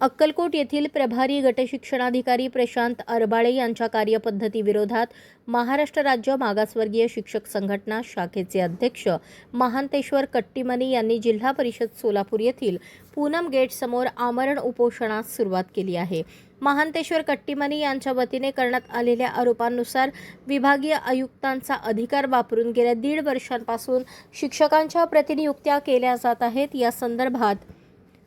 अक्कलकोट येथील प्रभारी गटशिक्षणाधिकारी प्रशांत अरबाळे यांच्या कार्यपद्धतीविरोधात महाराष्ट्र राज्य मागासवर्गीय शिक्षक संघटना शाखेचे अध्यक्ष महांतेश्वर कट्टीमनी यांनी जिल्हा परिषद सोलापूर येथील पूनम गेट समोर आमरण उपोषणास सुरुवात केली आहे। महांतेश्वर कट्टीमनी यांच्या वतीने करण्यात आलेल्या आरोपांनुसार विभागीय आयुक्तांचा अधिकार वापरून गेल्या 1.5 वर्षांपासून शिक्षकांच्या प्रतिनियुक्त्या केल्या जात आहेत। या संदर्भात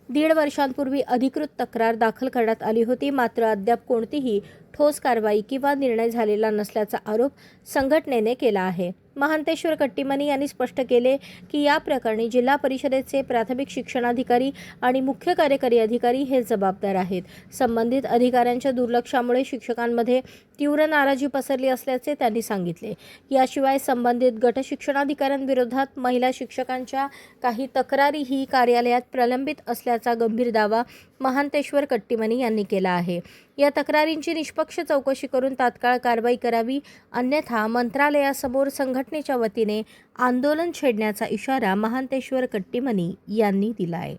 1.5 वर्षांपूर्वी अधिकृत तक्रार दाखल करण्यात आली होती, मात्र अद्याप कोणतीही ठोस कारवाई किंवा निर्णय झालेला नसल्याचा आरोप संघटनेने केला आहे। महांतेश्वर कट्टीमनी यांनी स्पष्ट केले की या प्रकरणी जिल्हा परिषदेचे प्राथमिक शिक्षणाधिकारी आणि मुख्य कार्यकारी अधिकारी हे जबाबदार आहेत। संबंधित अधिकाऱ्यांच्या दुर्लक्षामुळे शिक्षकांमध्ये तीव्र नाराजी पसरली असल्याचे त्यांनी सांगितले। याशिवाय संबंधित गट शिक्षणाधिकाऱ्यांविरोधात महिला शिक्षकांच्या काही तक्रारीही कार्यालयात प्रलंबित असल्याचा गंभीर दावा महांतेश्वर कट्टीमनी यांनी केला आहे। या तक्रारींची निष्पक्ष चौकशी करून तात्काळ कारवाई करावी, अन्यथा मंत्रालयासमोर संघटनेच्या वतीने आंदोलन छेडण्याचा इशारा महांतेश्वर कट्टीमनी यांनी दिला आहे।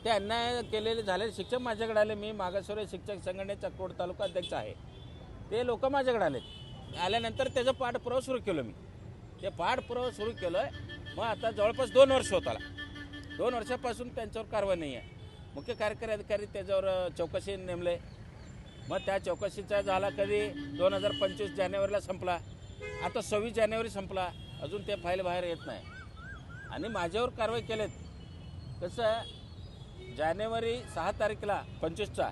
ते अन्याय केलेले झालेले शिक्षक माझ्याकडे आले। मी मागासवर्गीय शिक्षक संघटनेचा कोट तालुका अध्यक्ष आहे। ते लोक माझ्याकडे आले, आल्यानंतर त्याचा पाठपुरावा सुरू केलो। मी ते पाठपुरावा सुरू केलं। मग आता जवळपास 2 वर्ष होत आला। 2 वर्षापासून त्यांच्यावर कारवाई नाही आहे। मुख्य कार्यकारी अधिकारी त्याच्यावर चौकशी नेमले। मग त्या चौकशीचा झाला कधी 2025 जानेवारीला संपला, आता 26 जानेवारी संपला, अजून ते फाईल बाहेर येत नाही आणि माझ्यावर कारवाई केलेत। कसं जानेवारी 6 तारखेला 25चा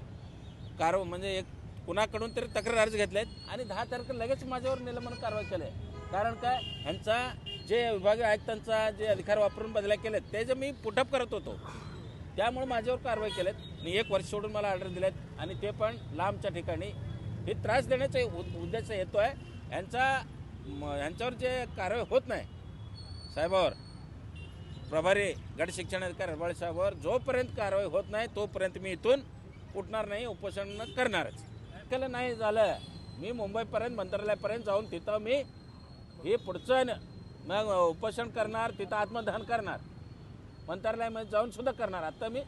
म्हणजे एक कुणाकडून तरी तक्रार अर्ज घेतलेत आणि 10 तारखेला लगेच माझ्यावर निलंबन कारवाई केली। कारण काय, ह्यांचा जे विभागीय आयुक्तांचा जे अधिकार वापरून बदल्या केलेत त्याचं मी पुटअप करत होतो, त्यामुळे माझ्यावर कारवाई केलेत आणि 1 वर्ष सोडून मला ऑर्डर दिलेत आणि ते पण लांबच्या ठिकाणी। हे त्रास देण्याचा उद्देश येतो आहे ह्यांच्यावर जे कारवाई होत नाही साहेबावर, प्रभारी गट शिक्षणाधिकारी अरबाळे साहेबावर जोपर्यंत कारवाई होत नाही तोपर्यंत मी इथून उठणार नाही, उपोषण करणारच। केलं नाही झालं मी मुंबईपर्यंत मंत्रालयापर्यंत जाऊन तिथं मी हे पुढचं मग उपोषण करणार, तिथं आत्मदहन करणार, मंत्रालयामध्ये जाऊन सुद्धा करणार। आता मी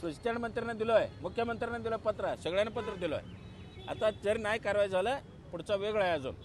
शिक्षण मंत्र्यांना दिलो आहे, मुख्यमंत्र्यांना दिलं पत्र, सगळ्यांना पत्र दिलं आहे। आता जर नाही कारवाई झालं पुढचा वेगळा आहे अजून।